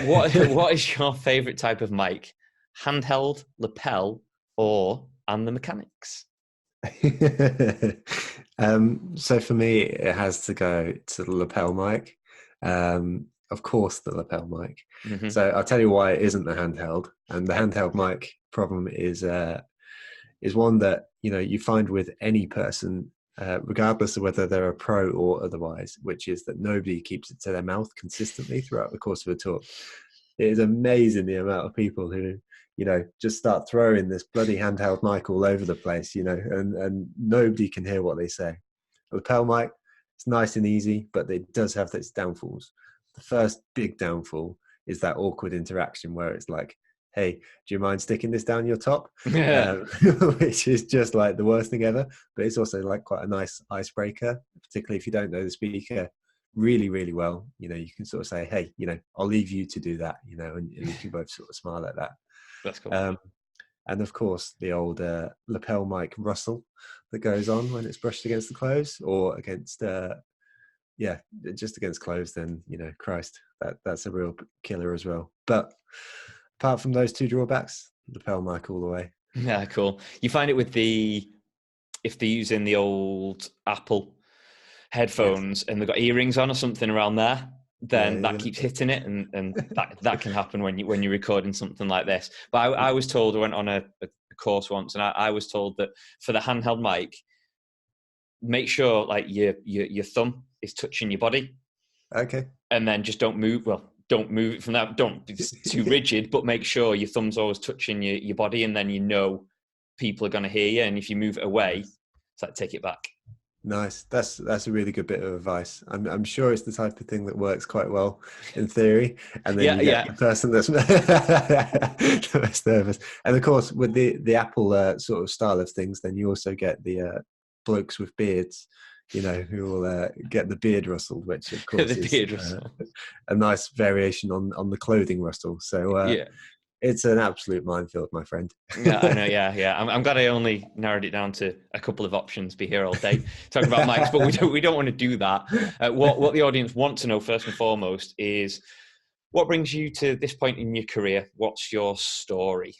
What is your favorite type of mic? Handheld, lapel, or and the mechanics? So for me, it has to go to the lapel mic. Of course, the lapel mic. Mm-hmm. So I'll tell you why it isn't the handheld. And the handheld mic problem is one that you find with any person, regardless of whether they're a pro or otherwise, which is that nobody keeps it to their mouth consistently throughout the course of a talk. It is amazing the amount of people who just start throwing this bloody handheld mic all over the place, and nobody can hear what they say. A lapel mic, it's nice and easy, but it does have its downfalls. The first big downfall is that awkward interaction where it's like, hey, do you mind sticking this down your top? Um, which is just like the worst thing ever, but it's also like quite a nice icebreaker, particularly if you don't know the speaker really, really well. You can sort of say, hey, I'll leave you to do that, and you can both sort of smile at that. That's cool. Um, and of course, the old lapel mic rustle that goes on when it's brushed against the clothes or against, just against clothes. Then Christ, that's a real killer as well. But apart from those two drawbacks, lapel mic all the way. Yeah, cool. You find it with if they're using the old Apple Yes. headphones and they've got earrings on or something around there, then that Yeah. keeps hitting it, and that can happen when you're recording something like this. But I was told, I went on a course once, and I was told that for the handheld mic, make sure like your thumb is touching your body, Okay. and then just don't move. Well, don't move it from that. Don't be too rigid, but make sure your thumb's always touching your body, and then people are going to hear you. And if you move it away, it's like take it back. Nice. That's a really good bit of advice. I'm sure it's the type of thing that works quite well in theory, and then Yeah, you get yeah. the person that's the most nervous. And of course, with the Apple sort of style of things, then you also get the blokes with beards, who will get the beard rustled, which of course The is beard rustle. a nice variation on the clothing rustle. So Yeah. it's an absolute minefield, my friend. Yeah, I know. Yeah, yeah. I'm glad I only narrowed it down to a couple of options. Be here all day talking about mics, but we don't want to do that. What the audience want to know first and foremost is what brings you to this point in your career. What's your story?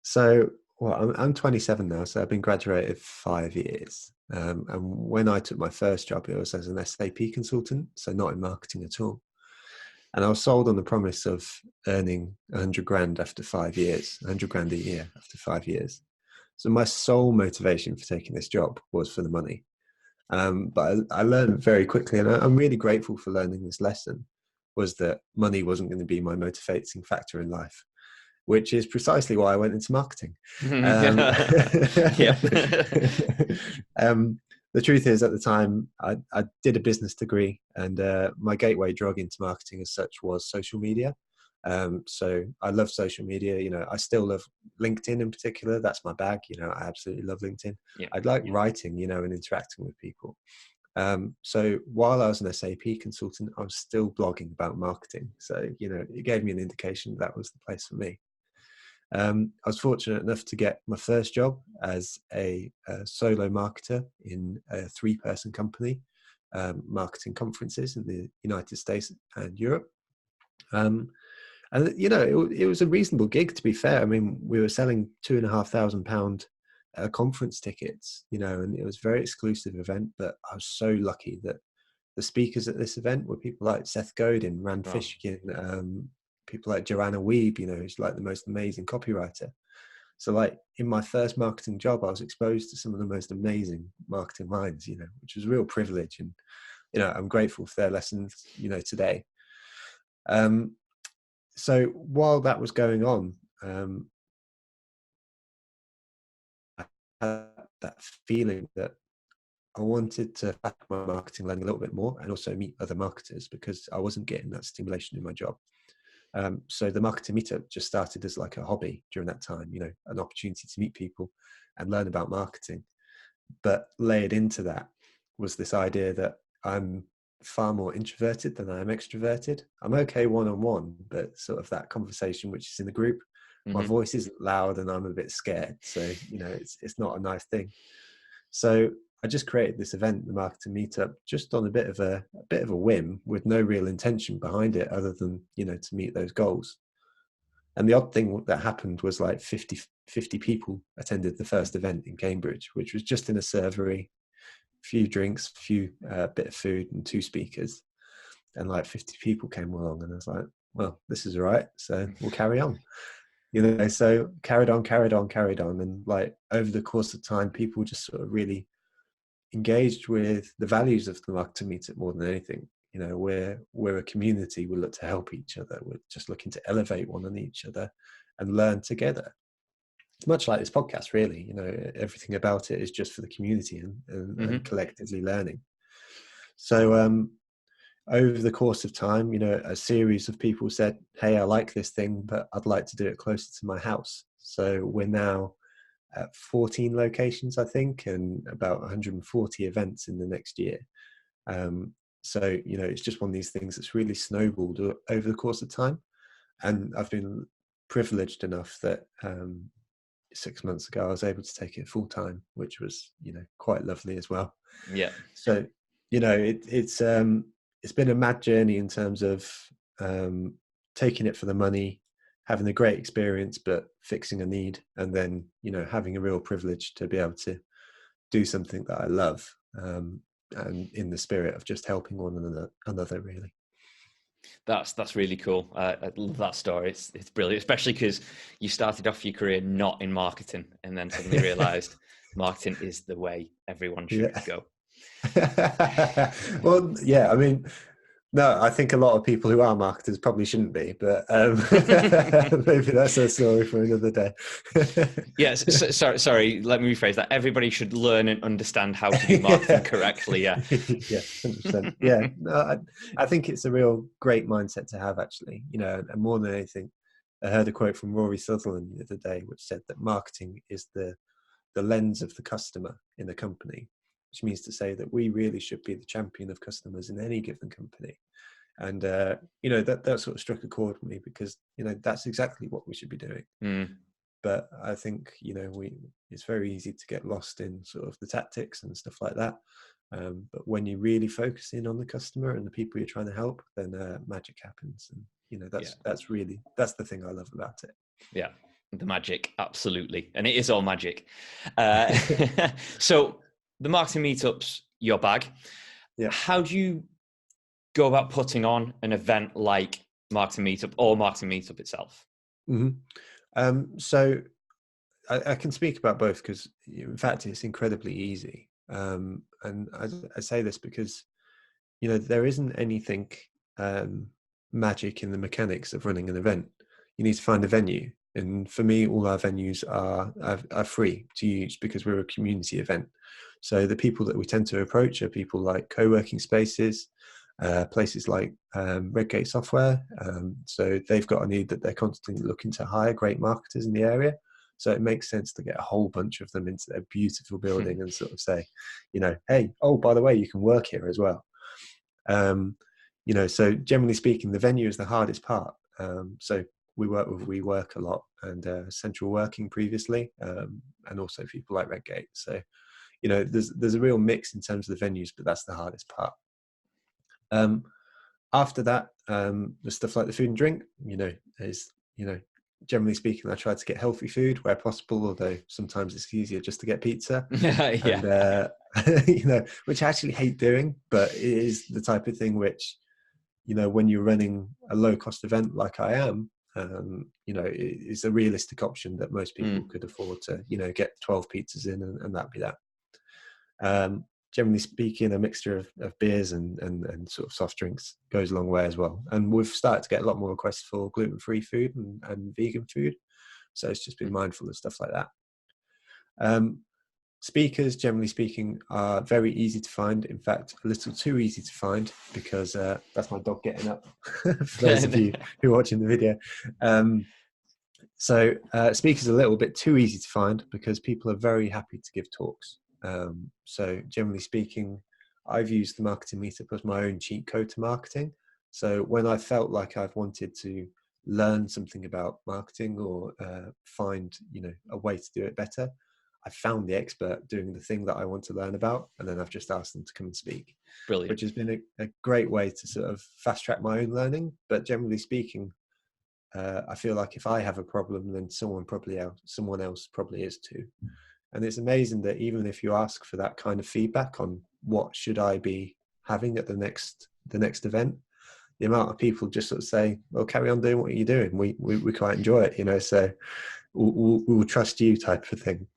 So, well, I'm 27 now, so I've been graduated 5 years. And when I took my first job, it was as an SAP consultant, so not in marketing at all. And I was sold on the promise of earning 100 grand after 5 years, 100 grand a year after 5 years. So my sole motivation for taking this job was for the money. But I learned very quickly, and I'm really grateful for learning this lesson, was that money wasn't going to be my motivating factor in life, which is precisely why I went into marketing. Um, Yeah. the truth is, at the time, I did a business degree, and my gateway drug into marketing as such was social media. So I love social media. I still love LinkedIn in particular. That's my bag. I absolutely love LinkedIn. Yeah. I'd like writing, and interacting with people. So while I was an SAP consultant, I was still blogging about marketing. So, it gave me an indication that was the place for me. I was fortunate enough to get my first job as a solo marketer in a 3-person company, marketing conferences in the United States and Europe. And it was a reasonable gig, to be fair. I mean, we were selling £2,500 conference tickets, and it was a very exclusive event. But I was so lucky that the speakers at this event were people like Seth Godin, Rand Wow. Fishkin, people like Joanna Weeb, who's like the most amazing copywriter. So like in my first marketing job, I was exposed to some of the most amazing marketing minds, which was a real privilege. And, I'm grateful for their lessons, today. So while that was going on, I had that feeling that I wanted to back my marketing learning a little bit more and also meet other marketers because I wasn't getting that stimulation in my job. So the Marketing Meetup just started as like a hobby during that time, an opportunity to meet people and learn about marketing. But layered into that was this idea that I'm far more introverted than I am extroverted. I'm okay one-on-one, but sort of that conversation, which is in the group, my Mm-hmm. voice isn't loud and I'm a bit scared. So, it's not a nice thing. So I just created this event, the Marketing Meetup, just on a bit of a whim, with no real intention behind it other than, to meet those goals. And the odd thing that happened was like 50 people attended the first event in Cambridge, which was just in a servery, few drinks, few bit of food, and 2 speakers. And like 50 people came along, and I was like, well, this is all right, so we'll carry on. So carried on. And like over the course of time, people just sort of really engaged with the values of the Marketing Meetup more than anything. We're a community. We look to help each other. We're just looking to elevate one and each other and learn together. Much like this podcast, really. Everything about it is just for the community and collectively learning. So over the course of time, a series of people said, hey, I like this thing, but I'd like to do it closer to my house. So we're now at 14 locations, I think, and about 140 events in the next year. So, it's just one of these things that's really snowballed over the course of time. And I've been privileged enough that 6 months ago, I was able to take it full time, which was, quite lovely as well. Yeah. So, it's been a mad journey in terms of taking it for the money, having a great experience, but fixing a need, and then, having a real privilege to be able to do something that I love, and in the spirit of just helping one another really. That's really cool. I love that story. It's brilliant, especially because you started off your career not in marketing and then suddenly realized marketing is the way everyone should go. Well, yeah, I mean, no, I think a lot of people who are marketers probably shouldn't be, but maybe that's a story for another day. Yes, sorry, let me rephrase that. Everybody should learn and understand how to do marketing correctly. Yeah. Yeah, 100%. Yeah, no, I think it's a real great mindset to have, actually. And more than anything, I heard a quote from Rory Sutherland the other day, which said that marketing is the lens of the customer in a company, which means to say that we really should be the champion of customers in any given company. And that sort of struck a chord with me, because that's exactly what we should be doing. But I think it's very easy to get lost in sort of the tactics and stuff like that. But when you really focus in on the customer and the people you're trying to help, then magic happens. And that's the thing I love about it. Yeah, the magic, absolutely, and it is all magic. So the Marketing Meetup's your bag. Yeah. How do you go about putting on an event like Marketing Meetup or Marketing Meetup itself? So I can speak about both, because in fact it's incredibly easy. And I say this because there isn't anything magic in the mechanics of running an event. You need to find a venue, and for me, all our venues are free to use because we're a community event. So the people that we tend to approach are people like co-working spaces, places like Redgate Software. So they've got a need that they're constantly looking to hire great marketers in the area. So it makes sense to get a whole bunch of them into their beautiful building and sort of say, hey, oh, by the way, you can work here as well. So generally speaking, the venue is the hardest part. So we work with WeWork a lot, and Central Working previously, and also people like Redgate. So, there's a real mix in terms of the venues, but that's the hardest part. After that, the stuff like the food and drink, generally speaking, I try to get healthy food where possible, although sometimes it's easier just to get pizza. Yeah. And, which I actually hate doing, but it is the type of thing which, when you're running a low cost event like I am, it's a realistic option that most people could afford to, get 12 pizzas in and that'd be that. Generally speaking, a mixture of beers and sort of soft drinks goes a long way as well. And we've started to get a lot more requests for gluten-free food and vegan food. So it's just been mindful of stuff like that. Speakers, generally speaking, are very easy to find. In fact, a little too easy to find, because that's my dog getting up, for those of you who are watching the video. So speakers are a little bit too easy to find because people are very happy to give talks. So generally speaking, I've used the Marketing Meetup as my own cheat code to marketing. So when I felt like I've wanted to learn something about marketing or find, a way to do it better, I found the expert doing the thing that I want to learn about, and then I've just asked them to come and speak. Brilliant. Which has been a great way to sort of fast track my own learning. But generally speaking, I feel like if I have a problem, then someone else probably is too. And it's amazing that even if you ask for that kind of feedback on what should I be having at the next event, the amount of people just sort of say, well, carry on doing what you're doing. We quite enjoy it, you know, so we will trust you type of thing.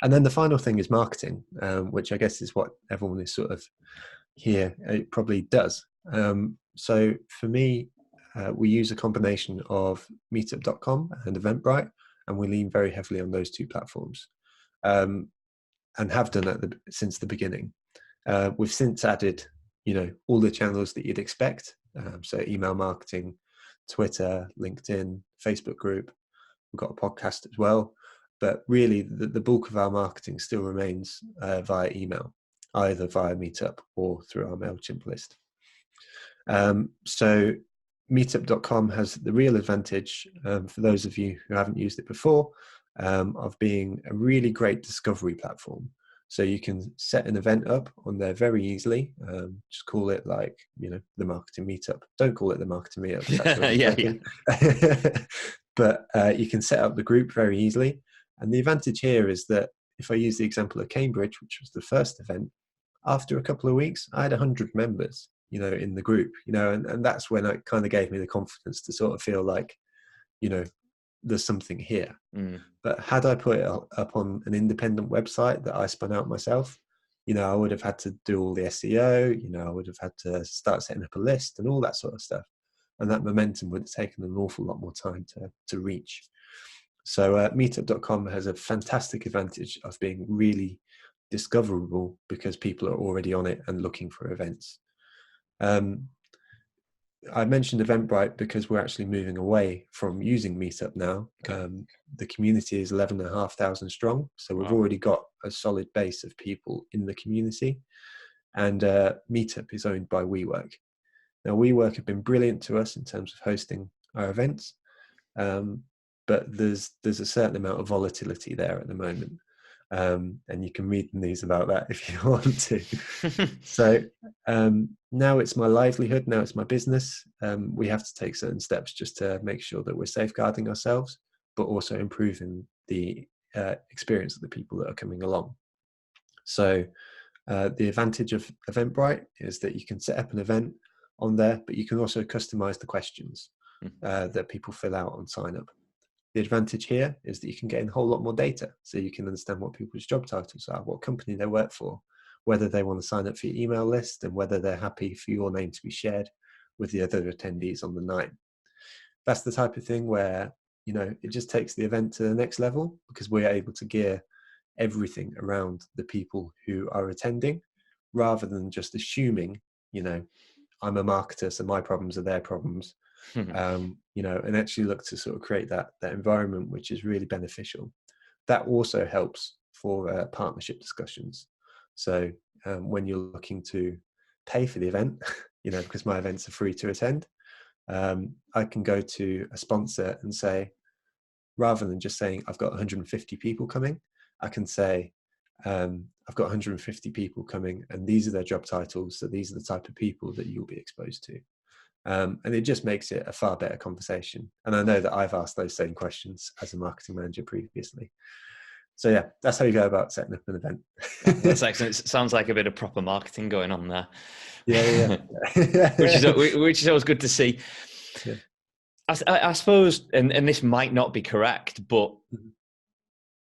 And then the final thing is marketing, which I guess is what everyone is sort of here. It probably does. So for me, we use a combination of meetup.com and Eventbrite, and we lean very heavily on those two platforms, and have done since the beginning. We've since added, you know, all the channels that you'd expect. So email marketing, Twitter, LinkedIn, Facebook group. We've got a podcast as well. But really, the bulk of our marketing still remains via email, either via Meetup or through our MailChimp list. So meetup.com has the real advantage, for those of you who haven't used it before, of being a really great discovery platform. So you can set an event up on there very easily. Just call it, like, you know, the Marketing Meetup. Don't call it the Marketing Meetup. Yeah. But you can set up the group very easily. And the advantage here is that if I use the example of Cambridge, which was the first event, after a couple of weeks, I had 100 members, you know, in the group, you know, and that's when it kind of gave me the confidence to sort of feel like, you know, there's something here. But had I put it up on an independent website that I spun out myself, you know, I would have had to do all the SEO, you know, I would have had to start setting up a list and all that sort of stuff. And that momentum would have taken an awful lot more time to reach. So meetup.com has a fantastic advantage of being really discoverable because people are already on it and looking for events. I mentioned Eventbrite because we're actually moving away from using Meetup now. Okay. The community is 11,500 strong, so we've already got a solid base of people in the community. And Meetup is owned by WeWork. Now, WeWork have been brilliant to us in terms of hosting our events, but there's a certain amount of volatility there at the moment. And you can read the news about that if you want to. So now it's my livelihood, now it's my business. We have to take certain steps just to make sure that we're safeguarding ourselves, but also improving the experience of the people that are coming along. So the advantage of Eventbrite is that you can set up an event on there, but you can also customize the questions that people fill out on sign up. The advantage here is that you can get in a whole lot more data, so you can understand what people's job titles are, what company they work for, whether they want to sign up for your email list, and whether they're happy for your name to be shared with the other attendees on the night. That's the type of thing where, you know, it just takes the event to the next level, because we're able to gear everything around the people who are attending, rather than just assuming, you know, I'm a marketer, so my problems are their problems. You know, and actually look to sort of create that environment which is really beneficial. That also helps for partnership discussions. So when you're looking to pay for the event, you know, because my events are free to attend, I can go to a sponsor and say, rather than just saying I've got 150 people coming, I can say I've got 150 people coming and these are their job titles, so these are the type of people that you'll be exposed to. And it just makes it a far better conversation. And I know that I've asked those same questions as a marketing manager previously. So yeah, that's how you go about setting up an event. That's excellent. It sounds like a bit of proper marketing going on there. Yeah. which is always good to see. Yeah. I suppose, and this might not be correct, but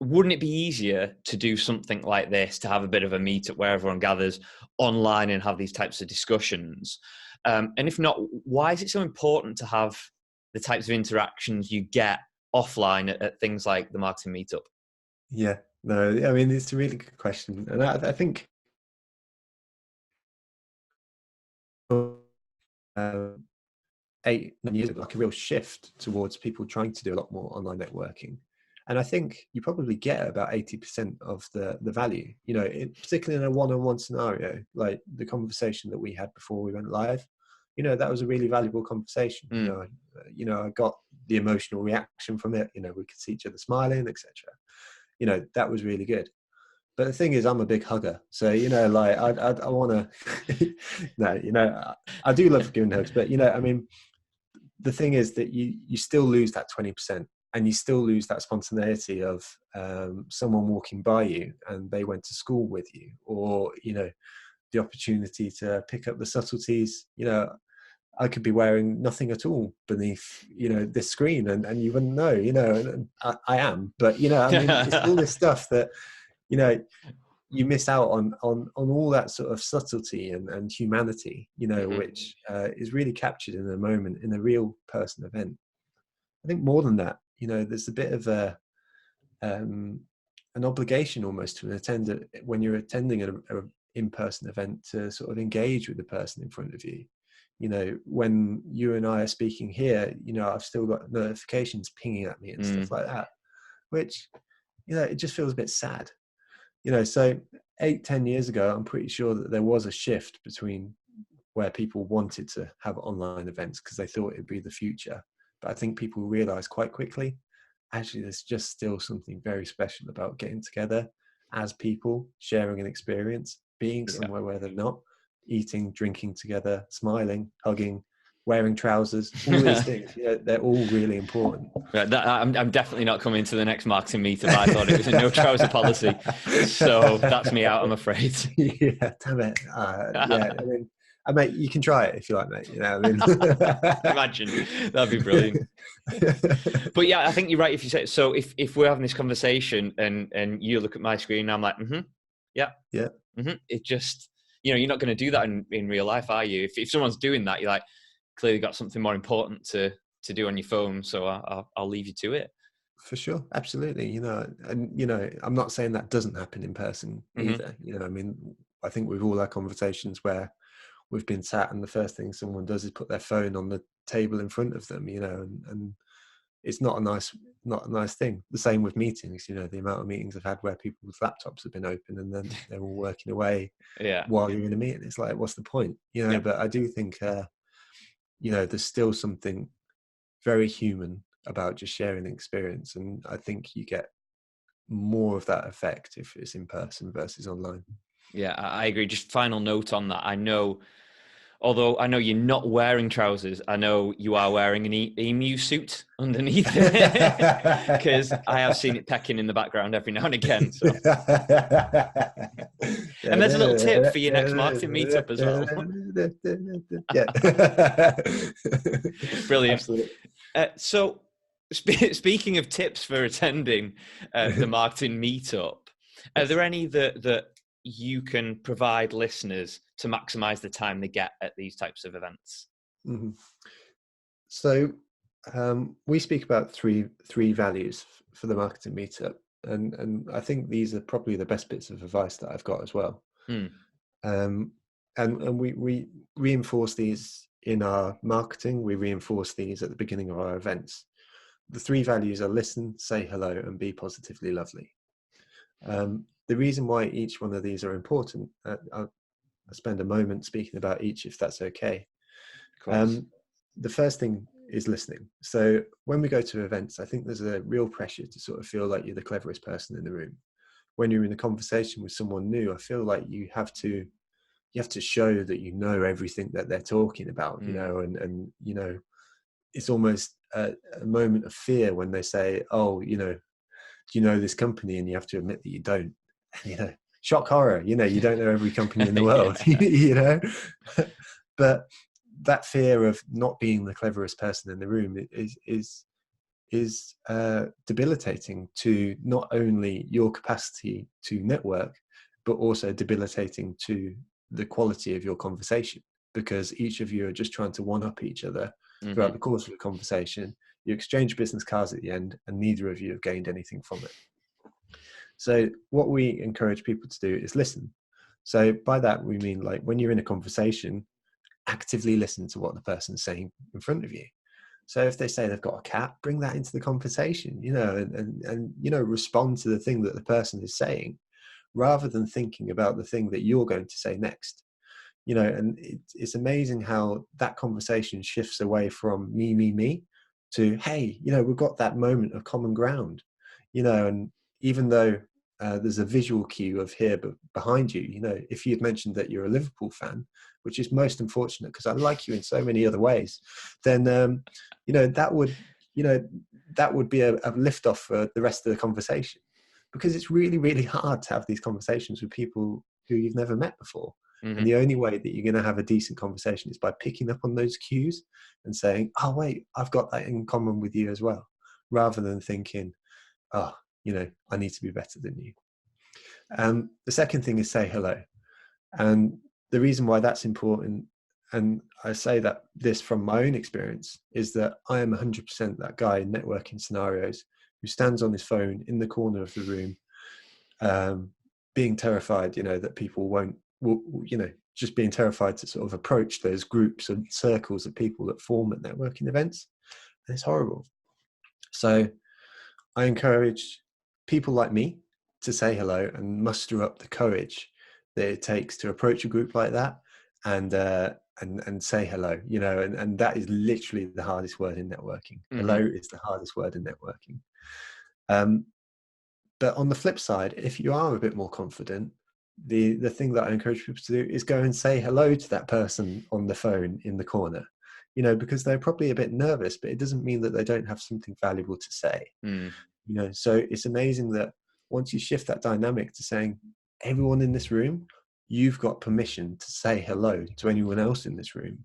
wouldn't it be easier to do something like this, to have a bit of a meetup where everyone gathers online and have these types of discussions? And if not, why is it so important to have the types of interactions you get offline at things like the Marketing Meetup? Yeah, no, I mean, it's a really good question. And I think 8-9 years ago, like a real shift towards people trying to do a lot more online networking. And I think you probably get about 80% of the value, you know, particularly in a one-on-one scenario, like the conversation that we had before we went live. You know, that was a really valuable conversation. You know, I got the emotional reaction from it. You know, we could see each other smiling, etc. you know, that was really good. But the thing is, I'm a big hugger, so you know, like I want to. No, you know, I do love giving hugs, but you know, I mean, the thing is that you still lose that 20%, and you still lose that spontaneity of someone walking by you and they went to school with you, or you know, the opportunity to pick up the subtleties. You know, I could be wearing nothing at all beneath, you know, this screen, and you wouldn't know, you know, and I am, but you know, I mean, it's all this stuff that, you know, you miss out on all that sort of subtlety and humanity, you know, which is really captured in a moment in a real person event. I think more than that, you know, there's a bit of an obligation almost to an attender when you're attending a in-person event to sort of engage with the person in front of you. You know, when you and I are speaking here, you know, I've still got notifications pinging at me and stuff like that, which, you know, it just feels a bit sad. You know, so 8-10 years ago, I'm pretty sure that there was a shift between where people wanted to have online events because they thought it'd be the future. But I think people realized quite quickly, actually, there's just still something very special about getting together as people, sharing an experience, being somewhere where they're not, eating, drinking together, smiling, hugging, wearing trousers, all these things, you know, they're all really important. Right, I'm definitely not coming to the next marketing meetup. I thought it was a no trouser policy, so that's me out, I'm afraid. Yeah, damn it. Yeah, I mean, you can try it if you like, mate. You know, I mean, imagine that'd be brilliant. But yeah, I think you're right. If you say so, if we're having this conversation and you look at my screen, and I'm like, yeah, it just, you know, you're not going to do that in real life, are you? If someone's doing that, you're like, clearly got something more important to do on your phone, so I'll leave you to it. For sure, absolutely. You know, and you know, I'm not saying that doesn't happen in person either. You know, I mean, I think we've all had conversations where we've been sat and the first thing someone does is put their phone on the table in front of them. You know, and it's not a nice thing. The same with meetings. You know, the amount of meetings I've had where people's laptops have been open and then they're all working away while you're in a meeting. It's like, what's the point? You know, but I do think, you know, there's still something very human about just sharing the experience, and I think you get more of that effect if it's in person versus online. Yeah, I agree. Just final note on that. Although I know you're not wearing trousers, I know you are wearing an emu suit underneath it, because I have seen it pecking in the background every now and again. So. And there's a little tip for your next marketing meetup as well. Yeah. Brilliant. Absolutely. So speaking of tips for attending the marketing meetup, are there any that you can provide listeners to maximize the time they get at these types of events? So we speak about three values for the marketing meetup, and I think these are probably the best bits of advice that I've got as well. And we reinforce these in our marketing. We reinforce these at the beginning of our events. The three values are listen, say hello, and be positively lovely. The reason why each one of these are important, I'll spend a moment speaking about each, if that's okay. The first thing is listening. So when we go to events, I think there's a real pressure to sort of feel like you're the cleverest person in the room. When you're in a conversation with someone new, I feel like you have to show that you know everything that they're talking about, you know, and you know, it's almost a moment of fear when they say, oh, you know, do you know this company? And you have to admit that you don't. You know, shock horror, you know, you don't know every company in the world. You know, but that fear of not being the cleverest person in the room is debilitating to not only your capacity to network, but also debilitating to the quality of your conversation, because each of you are just trying to one up each other throughout the course of the conversation. You exchange business cards at the end, and neither of you have gained anything from it. So what we encourage people to do is listen. So by that, we mean, like, when you're in a conversation, actively listen to what the person's saying in front of you. So if they say they've got a cat, bring that into the conversation, you know, and you know, respond to the thing that the person is saying, rather than thinking about the thing that you're going to say next. You know, and it's amazing how that conversation shifts away from me to, hey, you know, we've got that moment of common ground, you know, and even though there's a visual cue of here, but behind you, you know, if you'd mentioned that you're a Liverpool fan, which is most unfortunate because I like you in so many other ways, then you know, that would, you know, that would be a lift off for the rest of the conversation, because it's really, really hard to have these conversations with people who you've never met before. And Mm-hmm. the only way that you're going to have a decent conversation is by picking up on those cues and saying, oh, wait, I've got that in common with you as well, rather than thinking, oh, you know, I need to be better than you. The second thing is say hello. And the reason why that's important, and I say that this from my own experience, is that I am 100% that guy in networking scenarios who stands on his phone in the corner of the room, being terrified, you know, that people won't, you know, just being terrified to sort of approach those groups and circles of people that form at networking events. And it's horrible. So I encourage people like me to say hello and muster up the courage that it takes to approach a group like that and and say hello, you know, and that is literally the hardest word in networking. Hello Mm-hmm. is the hardest word in networking. Um, but on the flip side, if you are a bit more confident, the thing that I encourage people to do is go and say hello to that person on the phone in the corner, you know, because they're probably a bit nervous, but it doesn't mean that they don't have something valuable to say. Mm. You know, so it's amazing that once you shift that dynamic to saying, everyone in this room, you've got permission to say hello to anyone else in this room,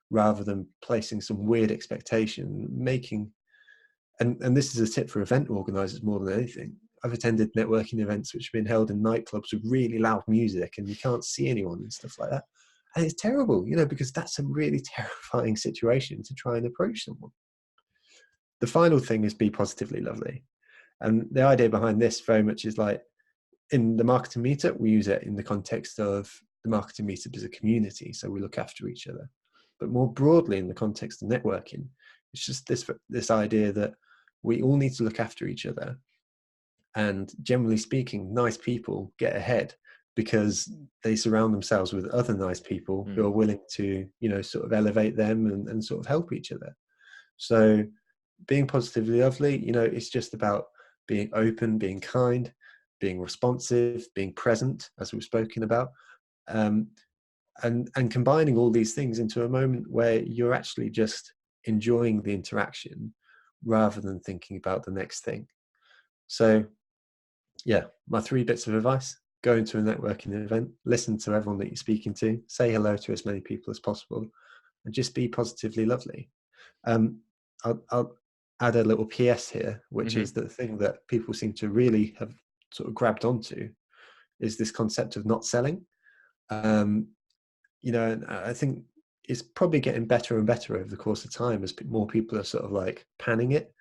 rather than placing some weird expectation, making, and this is a tip for event organizers more than anything. I've attended networking events which have been held in nightclubs with really loud music and you can't see anyone and stuff like that. And it's terrible, you know, because that's a really terrifying situation to try and approach someone. The final thing is be positively lovely. And the idea behind this very much is like, in the Marketing Meetup, we use it in the context of the Marketing Meetup as a community, so we look after each other. But more broadly, in the context of networking, it's just this idea that we all need to look after each other. And generally speaking, nice people get ahead because they surround themselves with other nice people who Mm. are willing to, you know, sort of elevate them and sort of help each other. So being positively lovely, you know, it's just about being open, being kind, being responsive, being present, as we've spoken about, um, and combining all these things into a moment where you're actually just enjoying the interaction rather than thinking about the next thing. So, yeah, my 3 bits of advice: go into a networking event, listen to everyone that you're speaking to, say hello to as many people as possible, and just be positively lovely. Um, I'll add a little PS here, which Mm-hmm. is the thing that people seem to really have sort of grabbed onto, is this concept of not selling. Um, you know, and I think it's probably getting better and better over the course of time as more people are sort of like panning it.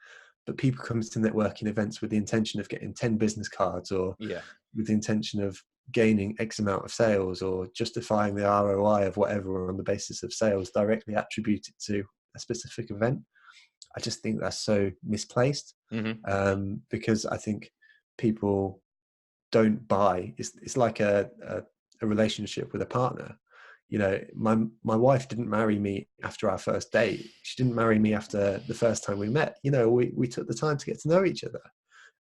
But people come to networking events with the intention of getting 10 business cards, or Yeah. with the intention of gaining X amount of sales, or justifying the ROI of whatever on the basis of sales directly attributed to a specific event. I just think that's so misplaced, Mm-hmm. because I think people don't buy. It's like a relationship with a partner. You know, my wife didn't marry me after our first date. She didn't marry me after the first time we met. You know, we took the time to get to know each other,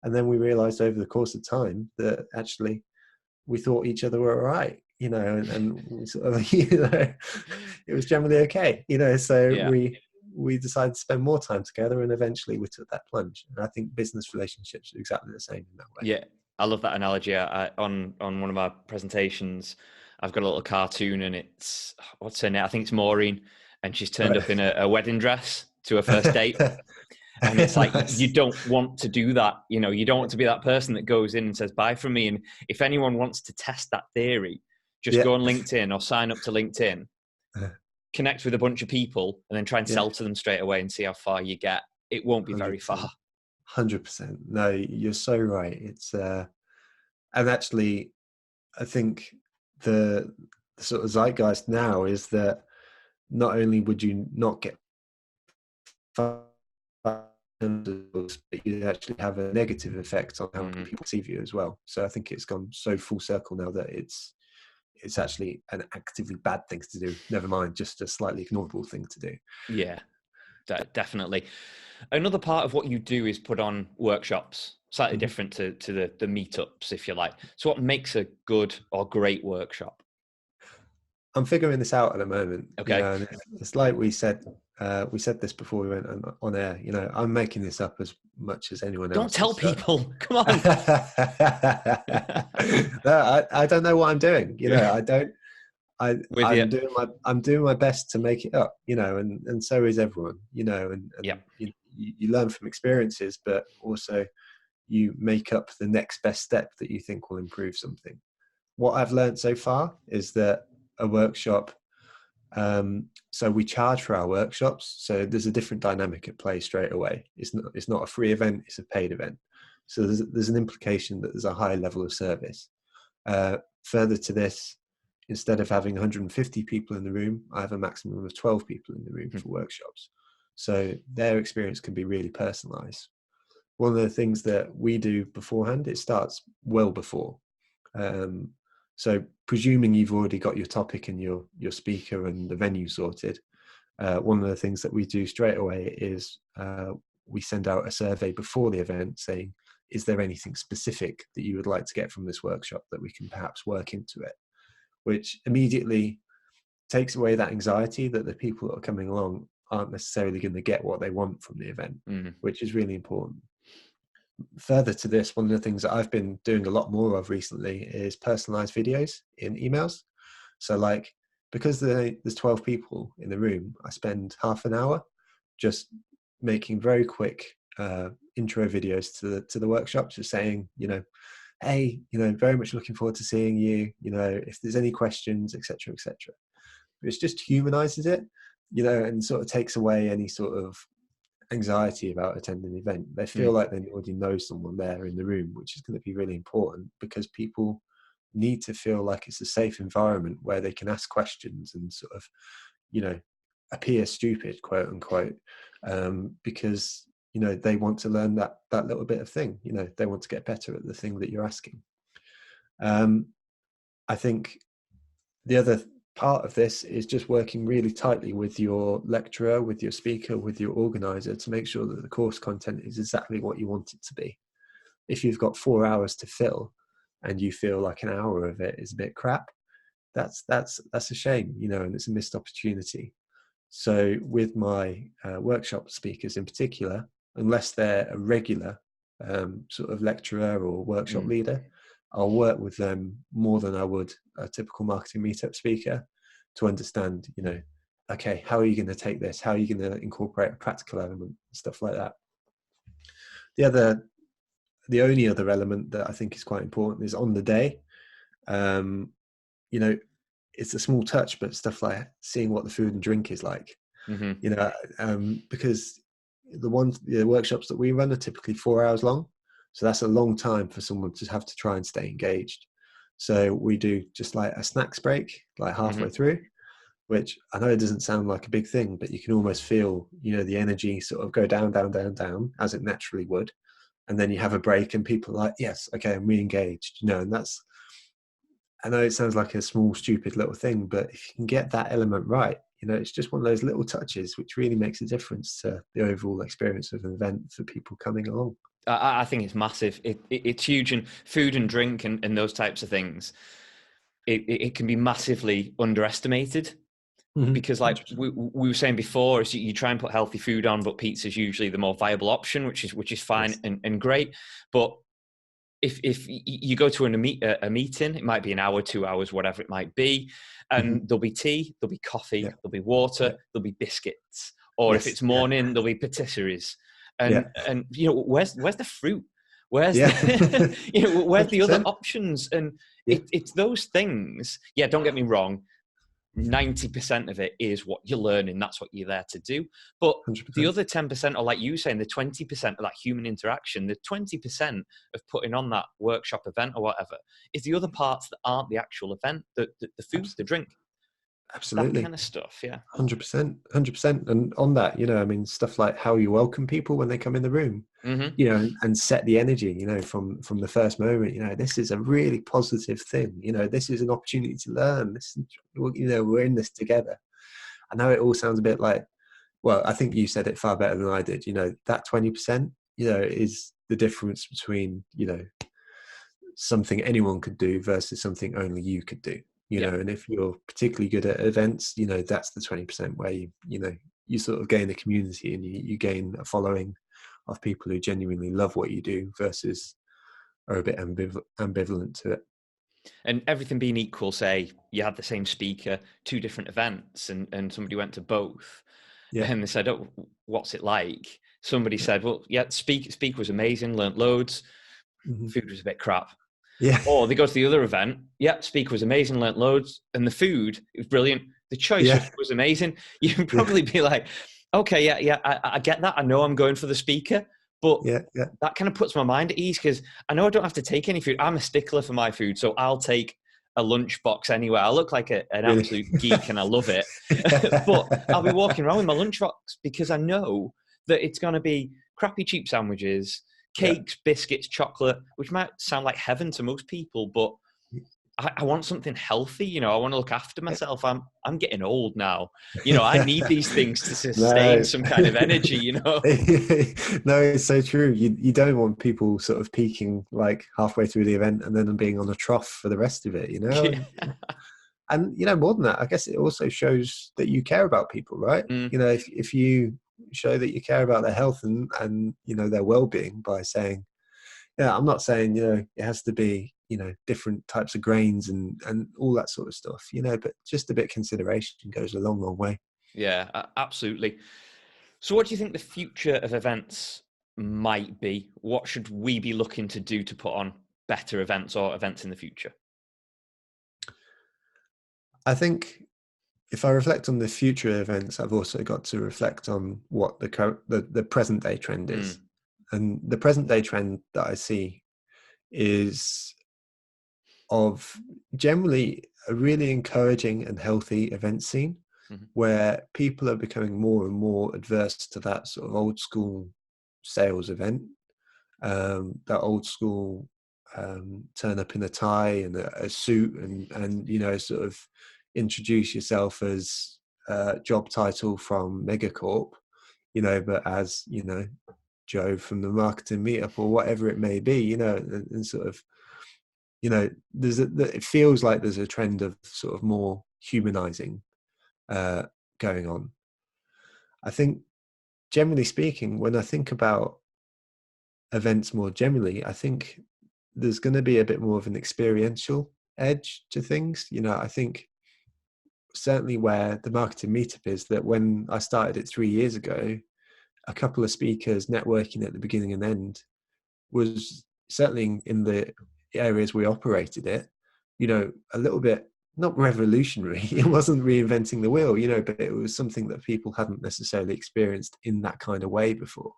and then we realized over the course of time that actually we thought each other were all right. You know, and we sort of, you know, it was generally okay. You know, so Yeah. we decided to spend more time together, and eventually we took that plunge. And I think business relationships are exactly the same in that way. Yeah, I love that analogy. On one of my presentations, I've got a little cartoon, and it's, what's her name? I think it's Maureen, and she's turned up in a wedding dress to her first date. And it's like, you Nice. don't want to do that. You know, you don't want to be that person that goes in and says, bye from me. And if anyone wants to test that theory, just Yeah. go on LinkedIn or sign up to LinkedIn, connect with a bunch of people, and then try and Yeah. sell to them straight away and see how far you get. It won't be very 100%. far. 100%. No, you're so right. It's and actually, I think the sort of zeitgeist now is that not only would you not get funds, but you actually have a negative effect on how Mm-hmm. people perceive you as well. So I think it's gone so full circle now that it's actually an actively bad thing to do. Never mind, just a slightly ignorable thing to do. Yeah. Definitely. Another part of what you do is put on workshops, slightly different to the meetups, if you like. So what makes a good or great workshop? I'm figuring this out at the moment, Okay. and it's like we said this before we went on air. I'm making this up as much as anyone Don't else tell is. So. people. Come on. No, I don't know what I'm doing. I don't. With you. I'm doing my best to make it up. And so is everyone. And Yeah. you learn from experiences, but also you make up the next best step that you think will improve something. What I've learned so far is that a workshop, so we charge for our workshops. So there's a different dynamic at play straight away. It's not a free event, it's a paid event. So there's an implication that there's a high level of service. Further to this, instead of having 150 people in the room, I have a maximum of 12 people in the room for workshops. So their experience can be really personalized. One of the things that we do beforehand, it starts well before. So presuming you've already got your topic and your speaker and the venue sorted, one of the things that we do straight away is we send out a survey before the event saying, is there anything specific that you would like to get from this workshop that we can perhaps work into it? Which immediately takes away that anxiety that the people that are coming along aren't necessarily going to get what they want from the event, which is really important. Further to this, one of the things that I've been doing a lot more of recently is personalized videos in emails. So because there's 12 people in the room, I spend half an hour just making very quick intro videos to the workshops, just saying, hey, very much looking forward to seeing you, if there's any questions, etc., etc. It just humanizes it, and sort of takes away any sort of anxiety about attending the event. They feel like they already know someone there in the room, which is going to be really important, because people need to feel like it's a safe environment where they can ask questions and sort of, appear stupid, quote unquote, because they want to learn that little bit of thing. They want to get better at the thing that you're asking. I think the other part of this is just working really tightly with your lecturer, with your speaker, with your organizer, to make sure that the course content is exactly what you want it to be. If you've got 4 hours to fill and you feel like an hour of it is a bit crap, that's a shame, and it's a missed opportunity. So with my workshop speakers in particular, unless they're a regular sort of lecturer or workshop leader, I'll work with them more than I would a typical Marketing Meetup speaker to understand, okay, how are you going to take this? How are you going to incorporate a practical element, stuff like that. The only other element that I think is quite important is on the day. It's a small touch, but stuff like seeing what the food and drink is like. Because the workshops that we run are typically 4 hours long. So that's a long time for someone to have to try and stay engaged. So we do just like a snacks break, like halfway through, which I know it doesn't sound like a big thing, but you can almost feel, the energy sort of go down, down, down, down, as it naturally would. And then you have a break and people are like, yes, okay, I'm re-engaged, and that's, I know it sounds like a small, stupid little thing, but if you can get that element right, it's just one of those little touches which really makes a difference to the overall experience of an event for people coming along. I think it's massive. It's huge, and food and drink and those types of things. It can be massively underestimated, because like we were saying before, is you try and put healthy food on, but pizza is usually the more viable option, which is fine and great. But if you go to a meeting, it might be an hour, 2 hours, whatever it might be, and there'll be tea, there'll be coffee, there'll be water, there'll be biscuits, or if it's morning, there'll be patisseries, and where's the fruit? Where's the, where's the other options? And it's those things. Yeah, don't get me wrong. 90% of it is what you're learning. That's what you're there to do. But 100%. The other 10%, or like you saying, the 20% of that human interaction, the 20% of putting on that workshop event or whatever, is the other parts that aren't the actual event, the food, the drink. Absolutely. That kind of stuff, yeah. 100%. And on that, stuff like how you welcome people when they come in the room, and set the energy, from the first moment, this is a really positive thing. This is an opportunity to learn. We're in this together. I know it all sounds a bit like, well, I think you said it far better than I did. You know, that 20%, you know, is the difference between, you know, something anyone could do versus something only you could do. You Yeah. know, and if you're particularly good at events, you know, that's the 20% where you know, you sort of gain a community and you gain a following of people who genuinely love what you do versus are a bit ambivalent to it. And everything being equal, say you had the same speaker, two different events, and somebody went to both, Yeah. and they said, "Oh, what's it like?" Somebody said, "Well, yeah, speaker was amazing, learnt loads. Mm-hmm. Food was a bit crap." Yeah. Or they go to the other event, yeah, speaker was amazing, learnt loads, and the food was brilliant. The choice Yeah. was amazing. You can Yeah. probably be like, okay, yeah, I get that. I know I'm going for the speaker, but Yeah. Yeah. that kind of puts my mind at ease because I know I don't have to take any food. I'm a stickler for my food, so I'll take a lunchbox anywhere. I look like an Really. absolute geek and I love it, but I'll be Yeah. walking around with my lunchbox because I know that it's going to be crappy cheap sandwiches, Yeah. cakes, biscuits, chocolate, which might sound like heaven to most people, but I want something healthy. You know, I want to look after myself. I'm getting old now. You know, I need these things to sustain No. some kind of energy. You know. No, it's so true. You don't want people sort of peaking like halfway through the event and then being on a trough for the rest of it, you know? Yeah. And you know, more than that, I guess it also shows that you care about people, right? Mm, You know, if you show that you care about their health and you know, their well-being by saying, yeah, I'm not saying, you know, it has to be, you know, different types of grains and all that sort of stuff, you know, but just a bit of consideration goes a long, long way. yeah, absolutely. So, what do you think the future of events might be? What should we be looking to do to put on better events or events in the future? I think if I reflect on the future events, I've also got to reflect on what the present day trend is. Mm, And the present day trend that I see is of generally a really encouraging and healthy event scene mhm, where people are becoming more and more adverse to that sort of old school sales event, that old school turn up in a tie and a suit and you know, sort of introduce yourself as job title from Megacorp, you know, but as, you know, Joe from the Marketing Meetup or whatever it may be, you know, and sort of, you know, it feels like there's a trend of sort of more humanizing uh, going on. I think, generally speaking, when I think about events more generally, I think there's going to be a bit more of an experiential edge to things. You know, I think certainly where the Marketing Meetup is, that when I started it 3 years ago, a couple of speakers networking at the beginning and end was certainly in the areas we operated it, you know, a little bit not revolutionary. It mm, wasn't reinventing the wheel, you know, but it was something that people hadn't necessarily experienced in that kind of way before.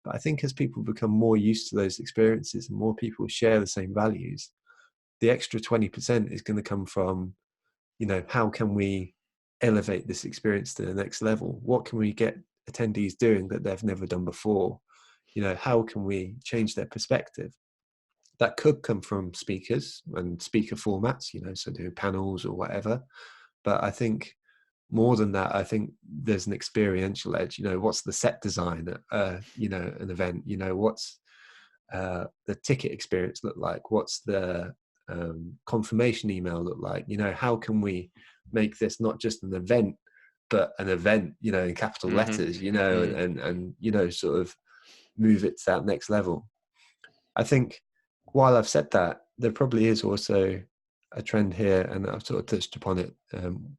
But I think as people become more used to those experiences and more people share the same values, the extra 20% is going to come from, you know, how can we elevate this experience to the next level? What can we get attendees doing that they've never done before? You know, how can we change their perspective? That could come from speakers and speaker formats, you know, so doing panels or whatever. But I think more than that, I think there's an experiential edge. You know, what's the set design at, you know, an event? You know, what's the ticket experience look like? What's the confirmation email look like? You know, how can we make this not just an event, but an event? You know, in capital mhm, letters. You know, mm, and you know, sort of move it to that next level. I think while I've said that, there probably is also a trend here, and I've sort of touched upon it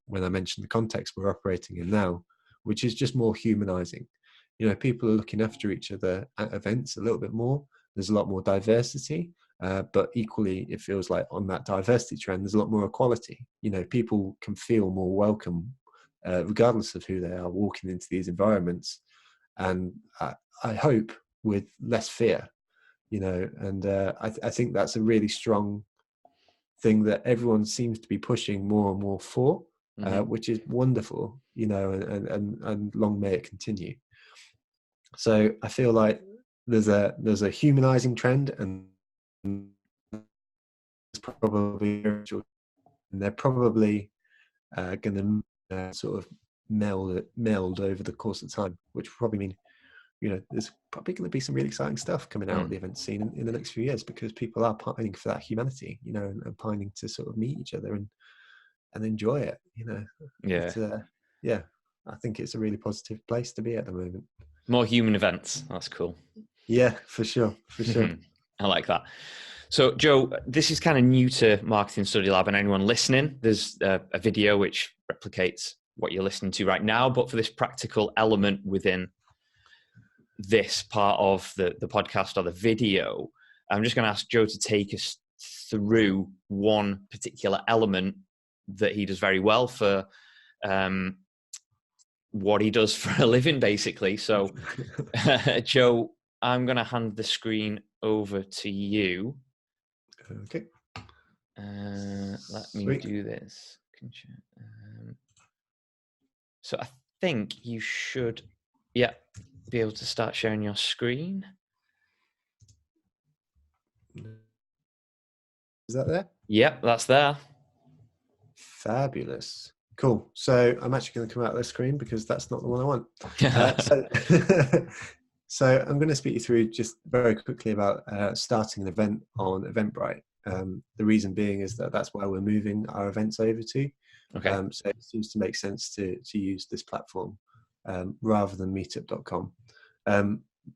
when I mentioned the context we're operating in now, which is just more humanizing. You know, people are looking after each other at events a little bit more. There's a lot more diversity, but equally, it feels like on that diversity trend, there's a lot more equality. You know, people can feel more welcome, regardless of who they are, walking into these environments, and I hope with less fear, you know, and I think that's a really strong thing that everyone seems to be pushing more and more for, mhm. which is wonderful, you know, and long may it continue. So I feel like there's a humanizing trend, and it's probably and they're probably going to sort of meld over the course of time, which will probably mean, there's probably going to be some really exciting stuff coming out of the event scene in the next few years, because people are pining for that humanity, and pining to sort of meet each other and enjoy it. Yeah. Yeah, I think it's a really positive place to be at the moment. More human events. That's cool. Yeah, for sure. I like that. So, Joe, this is kind of new to Marketing Study Lab, and anyone listening, there's a video which replicates what you're listening to right now, but for this practical element within this part of the podcast or the video, I'm just going to ask Joe to take us through one particular element that he does very well for what he does for a living, basically. So, Joe, I'm going to hand the screen over to you. Okay. Let me do this. So I think you should, be able to start sharing your screen. Is that there? Yep, that's there. Fabulous. Cool. So I'm actually going to come out of the screen because that's not the one I want. So I'm going to speak you through just very quickly about starting an event on Eventbrite. The reason being is that that's where we're moving our events over to. Okay. So it seems to make sense to use this platform rather than meetup.com.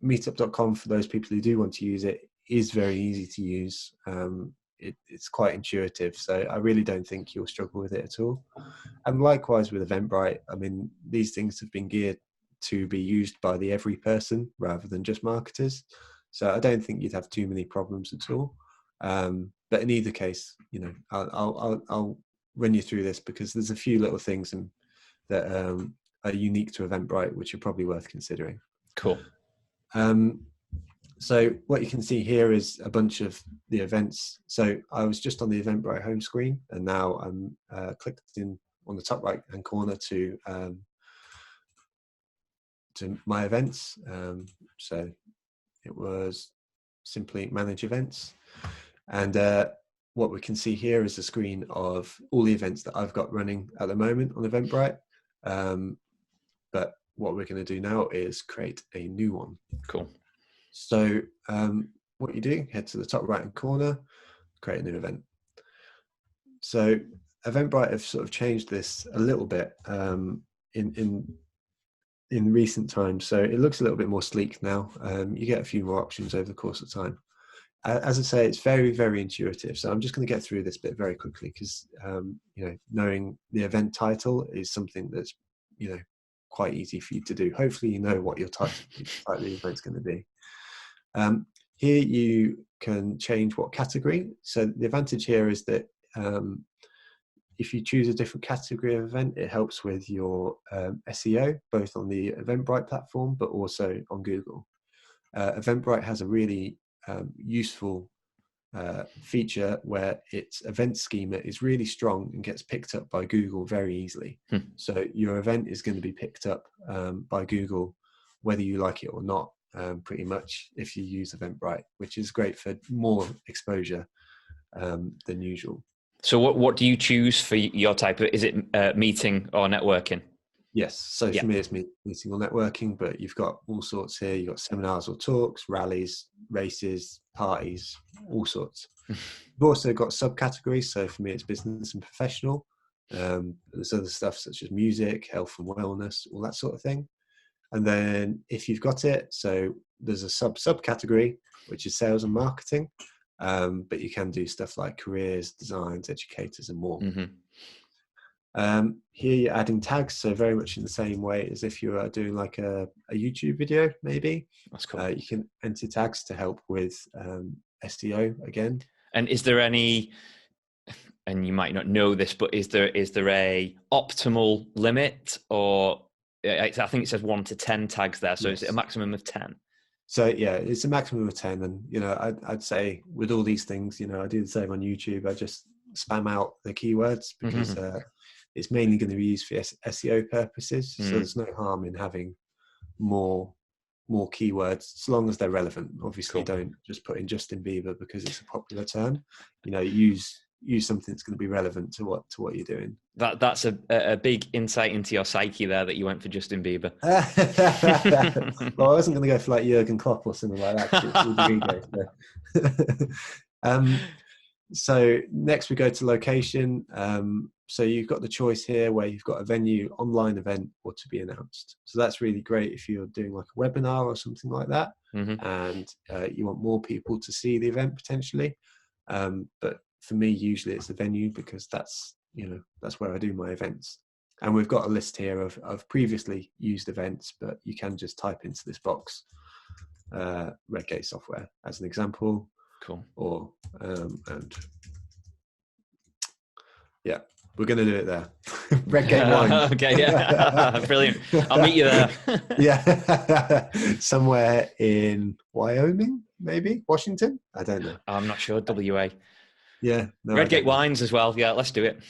Meetup.com, for those people who do want to use it, is very easy to use. It's quite intuitive, so I really don't think you'll struggle with it at all. And likewise with Eventbrite, I mean, these things have been geared to be used by the every person rather than just marketers. So I don't think you'd have too many problems at all. But in either case, I'll run you through this because there's a few little things that are unique to Eventbrite, which are probably worth considering. Cool. So what you can see here is a bunch of the events. So I was just on the Eventbrite home screen, and now I'm clicked in on the top right hand corner to my events. So it was simply manage events, and what we can see here is a screen of all the events that I've got running at the moment on Eventbrite. But what we're going to do now is create a new one. Cool. So what you do, head to the top right hand corner, create a new event. So Eventbrite have sort of changed this a little bit in recent times. So it looks a little bit more sleek now. You get a few more options over the course of time. As I say, it's very, very intuitive. So I'm just going to get through this bit very quickly because, knowing the event title is something that's, quite easy for you to do. Hopefully, you know what your title of the event's going to be. Here you can change what category. So the advantage here is that if you choose a different category of event, it helps with your SEO, both on the Eventbrite platform, but also on Google. Eventbrite has a really useful feature where its event schema is really strong and gets picked up by Google very easily. So your event is going to be picked up by Google, whether you like it or not, pretty much, if you use Eventbrite, which is great for more exposure than usual. So what do you choose for your type of, is it meeting or networking? Yes. So for me, it's meeting or networking, but you've got all sorts here. You've got seminars or talks, rallies, races, parties, all sorts. You've also got subcategories. So for me, it's business and professional. There's other stuff such as music, health and wellness, all that sort of thing. And then if you've got it, so there's a subcategory, which is sales and marketing. But you can do stuff like careers, designs, educators, and more. Here you're adding tags, so very much in the same way as if you are doing like a YouTube video, maybe. That's cool. You can enter tags to help with SEO again. And is there any, and you might not know this, but is there a optimal limit, or I think it says 1 to 10 tags there. So is it a maximum of 10? So yeah, it's a maximum of 10. And, I'd say with all these things, I do the same on YouTube. I just spam out the keywords because it's mainly going to be used for SEO purposes. So there's no harm in having more keywords, as long as they're relevant. Obviously, don't just put in Justin Bieber because it's a popular term. Use use something that's going to be relevant to what you're doing. That's a big insight into your psyche there, that you went for Justin Bieber. Well, I wasn't going to go for like Jurgen Klopp or something like that, because it's ego. So next we go to location. So you've got the choice here where you've got a venue, online event, or to be announced. So that's really great if you're doing like a webinar or something like that, and you want more people to see the event potentially. But for me, usually it's the venue, because that's where I do my events. And we've got a list here of previously used events, but you can just type into this box Redgate software as an example. Cool. Or and yeah, we're going to do it there. Redgate wine. Okay, yeah. Brilliant. I'll meet you there. Yeah. Somewhere in Wyoming, maybe Washington. I don't know. I'm not sure. WA. Yeah. No, Redgate wines as well. Yeah, let's do it.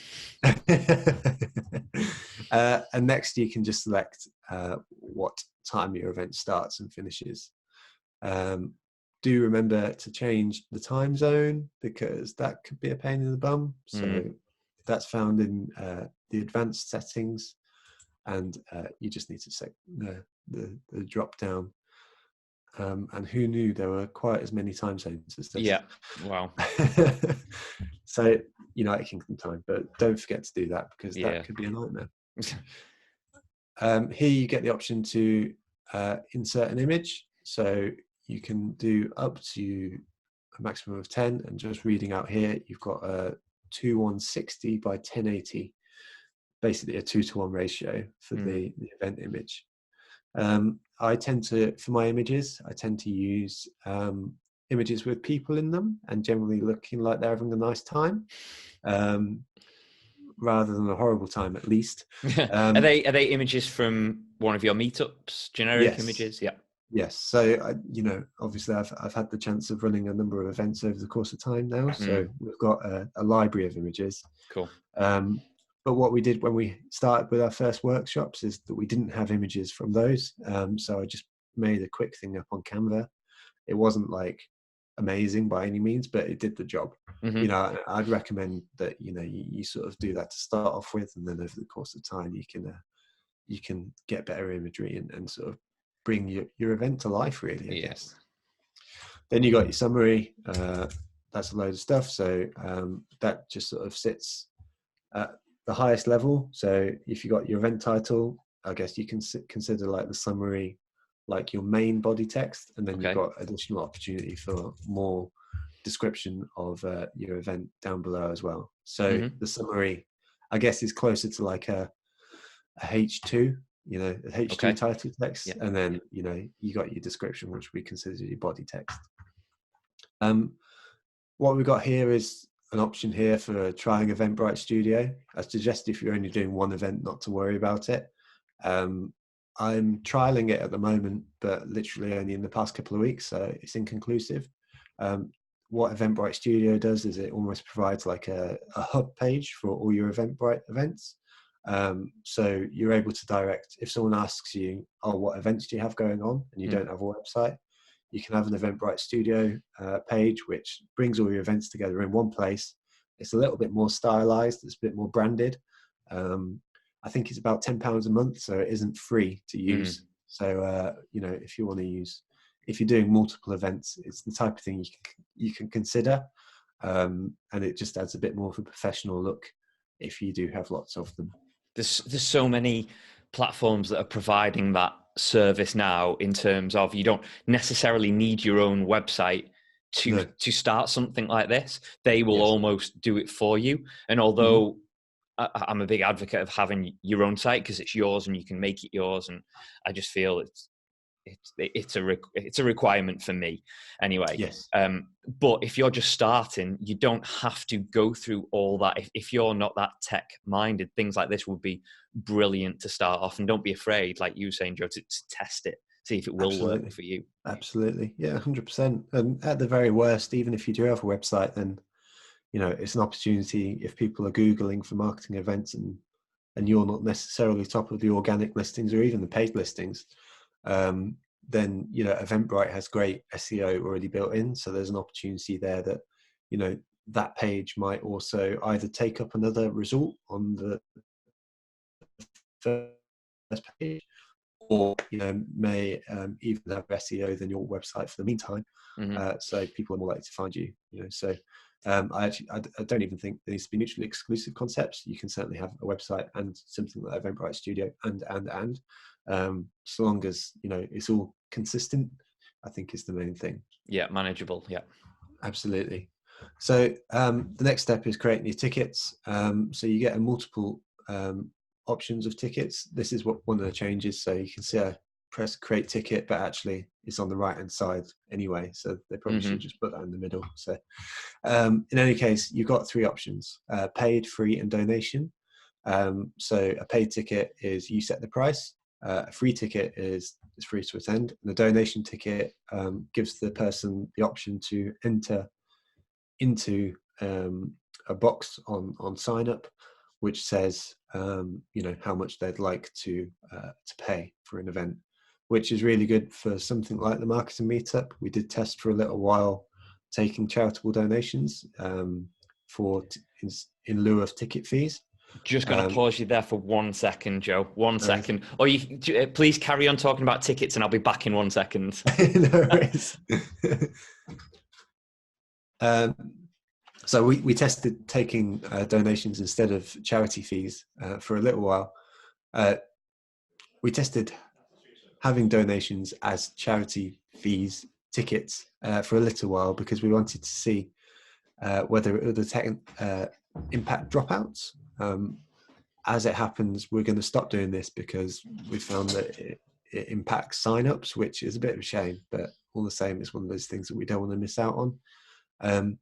And next you can just select what time your event starts and finishes. Do remember to change the time zone, because that could be a pain in the bum. So that's found in the advanced settings, and you just need to set the drop down. And who knew there were quite as many time zones as this? Yeah. Wow. So it can come time, but don't forget to do that, because that could be a nightmare. Here you get the option to insert an image. So you can do up to a maximum of 10, and just reading out here, you've got a 2160 by 1080, basically a 2-to-1 ratio for the event image. I tend to, for my images, I tend to use images with people in them and generally looking like they're having a nice time, rather than a horrible time, at least. Are they images from one of your meetups, generic images? Yeah. Yes. So, obviously I've had the chance of running a number of events over the course of time now. So we've got a library of images. Cool. But what we did when we started with our first workshops is that we didn't have images from those. So I just made a quick thing up on Canva. It wasn't like amazing by any means, but it did the job. I'd recommend that, you sort of do that to start off with, and then over the course of time, you can get better imagery and sort of bring your event to life, really, I guess. Then you got your summary. That's a load of stuff. So that just sort of sits at the highest level. So if you got your event title, I guess you can consider like the summary, like your main body text, and then you've got additional opportunity for more description of your event down below as well. So the summary, I guess, is closer to like a H2, a H2 title text, and then you got your description, which we consider your body text. What we've got here is an option here for trying Eventbrite Studio. I suggest if you're only doing one event, not to worry about it. I'm trialing it at the moment, but literally only in the past couple of weeks, so it's inconclusive. What Eventbrite Studio does is it almost provides like a hub page for all your Eventbrite events. So you're able to direct, if someone asks you, what events do you have going on, and you don't have a website, you can have an Eventbrite Studio page, which brings all your events together in one place. It's a little bit more stylized, it's a bit more branded. I think it's about £10 a month, so it isn't free to use. So, if you want to use, if you're doing multiple events, it's the type of thing you can consider. And it just adds a bit more of a professional look if you do have lots of them. There's so many platforms that are providing that service now, in terms of you don't necessarily need your own website to start something like this. They will almost do it for you. And although I'm a big advocate of having your own site, because it's yours and you can make it yours, and I just feel it's a requirement for me anyway. Yes. But if you're just starting, you don't have to go through all that. If you're not that tech minded, things like this would be brilliant to start off. And don't be afraid, like you were saying, Joe, to test it, see if it will work for you. Absolutely. Yeah, 100%. And at the very worst, even if you do have a website, then it's an opportunity. If people are Googling for marketing events and you're not necessarily top of the organic listings or even the paid listings, then Eventbrite has great SEO already built in. So there's an opportunity there that that page might also either take up another result on the first page, or may even have SEO than your website for the meantime. So people are more likely to find you. So I don't even think there needs to be mutually exclusive concepts. You can certainly have a website and something like Eventbrite Studio, and so long as it's all consistent, I think is the main thing. Yeah, manageable. Yeah, absolutely. So the next step is creating your tickets. So you get a multiple options of tickets. This is what one of the changes. So you can see I press create ticket, but actually it's on the right hand side anyway. So they probably should just put that in the middle. So in any case, you've got three options: paid, free, and donation. So a paid ticket is you set the price. A free ticket is free to attend, and a donation ticket gives the person the option to enter into a box on sign up, which says how much they'd like to pay for an event, which is really good for something like the Marketing Meetup. We did test for a little while taking charitable donations in lieu of ticket fees. Just going to pause you there for 1 second, Joe. 1 second. Or please carry on talking about tickets, and I'll be back in 1 second. No worries. So we tested taking donations instead of charity fees for a little while. We tested having donations as charity fees tickets for a little while because we wanted to see whether it would impact dropouts. As it happens, we're going to stop doing this because we found that it impacts sign-ups, which is a bit of a shame, but all the same, it's one of those things that we don't want to miss out on.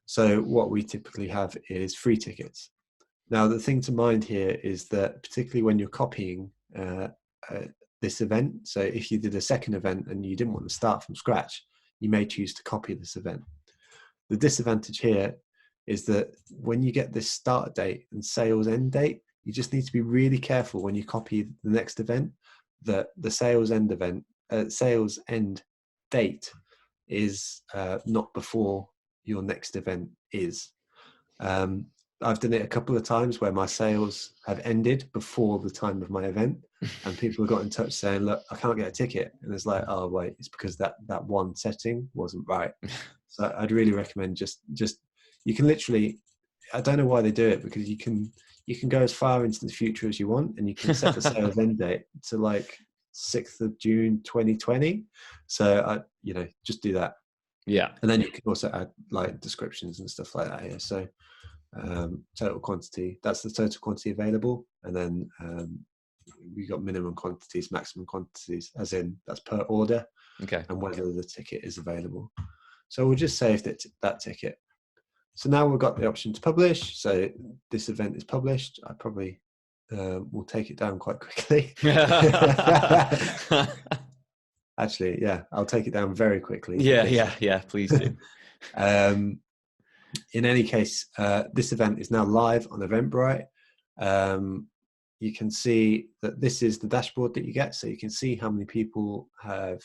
So what we typically have is free tickets. Now, the thing to mind here is that particularly when you're copying this event, so if you did a second event and you didn't want to start from scratch, you may choose to copy this event. The disadvantage here is that when you get this start date and sales end date, you just need to be really careful when you copy the next event that the sales end date is not before your next event is. I've done it a couple of times where my sales have ended before the time of my event, and people have got in touch saying, look, I can't get a ticket. And it's like, oh, wait, it's because that one setting wasn't right. So I'd really recommend just you can literally, I don't know why they do it, because you can go as far into the future as you want, and you can set the sales end date to like 6th of June 2020. So just do that. Yeah. And then you can also add like descriptions and stuff like that here. So total quantity, that's the total quantity available. And then we got minimum quantities, maximum quantities, as in that's per order. Okay. And whether the ticket is available. So we'll just save that ticket. So now we've got the option to publish. So this event is published. I probably will take it down quite quickly. Actually, yeah, I'll take it down very quickly. Yeah, please do. In any case, this event is now live on Eventbrite. You can see that this is the dashboard that you get. So you can see how many people have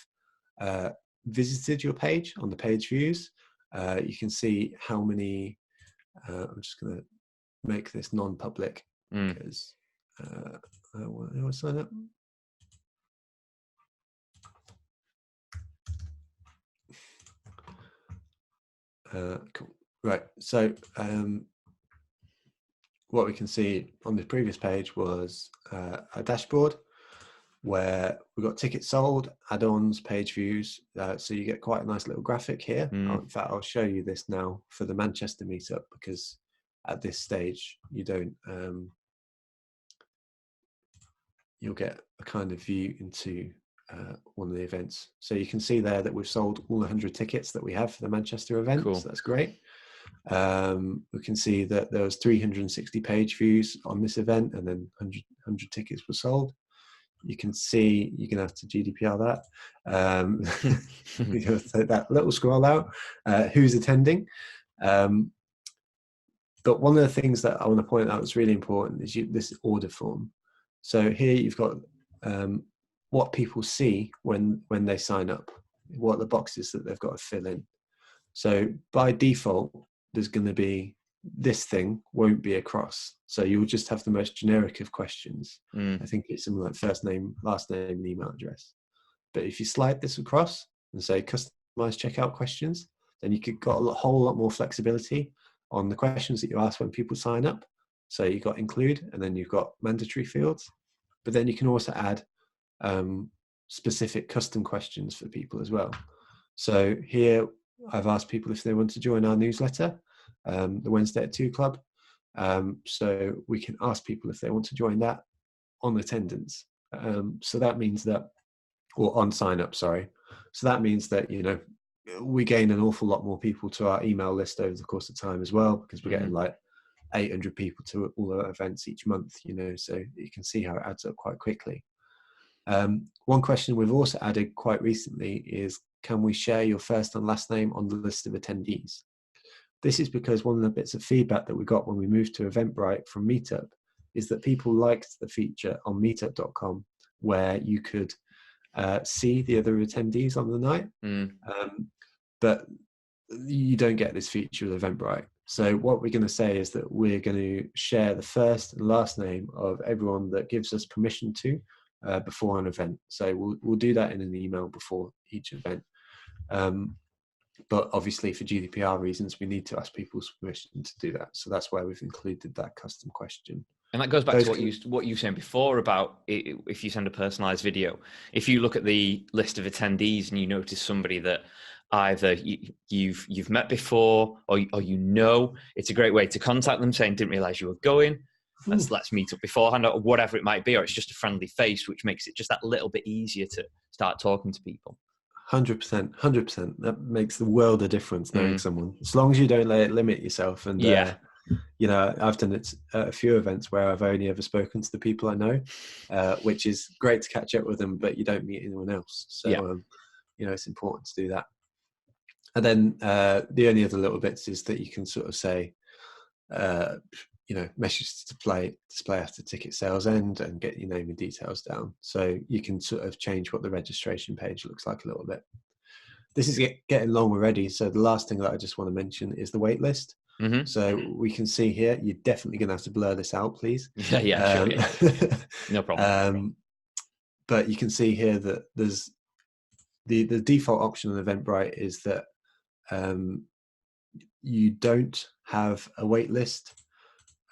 visited your page on the page views. You can see how many, I'm just going to make this non-public because I want to sign up. Cool. Right. So what we can see on the previous page was a dashboard where we've got tickets sold, add-ons, page views. So you get quite a nice little graphic here. In fact, I'll show you this now for the Manchester meetup, because at this stage you don't, you'll get a kind of view into one of the events. So you can see there that we've sold all 100 tickets that we have for the Manchester event. Cool. So that's great. We can see that there was 360 page views on this event, and then 100 tickets were sold. You can see, you're going to have to GDPR that. You have to take that little scroll out. Who's attending? But one of the things that I want to point out that's really important is this order form. So here you've got what people see when they sign up, what are the boxes that they've got to fill in. So by default, there's going to be this thing won't be across. So you'll just have the most generic of questions. I think it's something like first name, last name, and email address. But if you slide this across and say customized checkout questions, then you could got a whole lot more flexibility on the questions that you ask when people sign up. So you've got include, and then you've got mandatory fields. But then you can also add specific custom questions for people as well. So here I've asked people if they want to join our newsletter, the Wednesday at 2 Club. So we can ask people if they want to join that on attendance. So that means that, or on sign up, sorry. So that means that, we gain an awful lot more people to our email list over the course of time as well, because we're getting like 800 people to all our events each month, so you can see how it adds up quite quickly. One question we've also added quite recently is, can we share your first and last name on the list of attendees? This is because one of the bits of feedback that we got when we moved to Eventbrite from Meetup is that people liked the feature on meetup.com where you could see the other attendees on the night, but you don't get this feature with Eventbrite. So what we're going to say is that we're going to share the first and last name of everyone that gives us permission to before an event. So we'll do that in an email before each event. But obviously for GDPR reasons, we need to ask people's permission to do that. So that's why we've included that custom question. And that goes back to what you were saying before about if you send a personalized video. If you look at the list of attendees and you notice somebody that either you've met before or it's a great way to contact them saying, didn't realize you were going. Let's meet up beforehand, or whatever it might be, or it's just a friendly face, which makes it just that little bit easier to start talking to people. 100%. That makes the world of difference knowing someone, as long as you don't let it limit yourself. And I've done it at a few events where I've only ever spoken to the people I know, which is great to catch up with them, but you don't meet anyone else. So it's important to do that. And then the only other little bits is that you can sort of say, message to display after ticket sales end, and get your name and details down. So you can sort of change what the registration page looks like a little bit. This is getting long already. So the last thing that I just want to mention is the wait list. So we can see here, you're definitely going to have to blur this out, please. Sure, no problem. But you can see here that there's the default option on Eventbrite is that you don't have a wait list.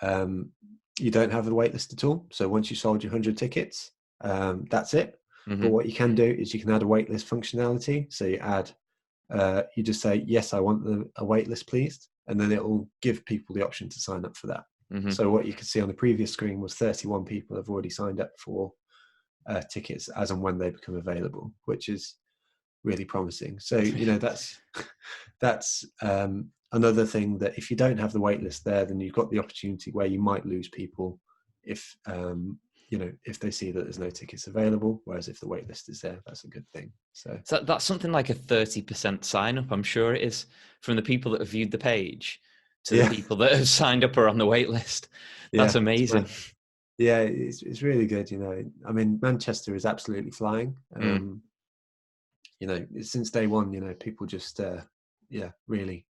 You don't have a wait list at all. So once you sold your 100 tickets, that's it. But what you can do is you can add a wait list functionality. So you just say, yes, I want a wait list, please. And then it will give people the option to sign up for that. So what you can see on the previous screen was 31 people have already signed up for tickets as and when they become available, which is really promising. So, that's another thing, that if you don't have the wait list there, then you've got the opportunity where you might lose people if they see that there's no tickets available, whereas if the wait list is there, that's a good thing. So that's something like a 30% sign up, I'm sure it is, from the people that have viewed the page to the people that have signed up or on the wait list. That's amazing. It's really good. I mean, Manchester is absolutely flying. Since day one, people just really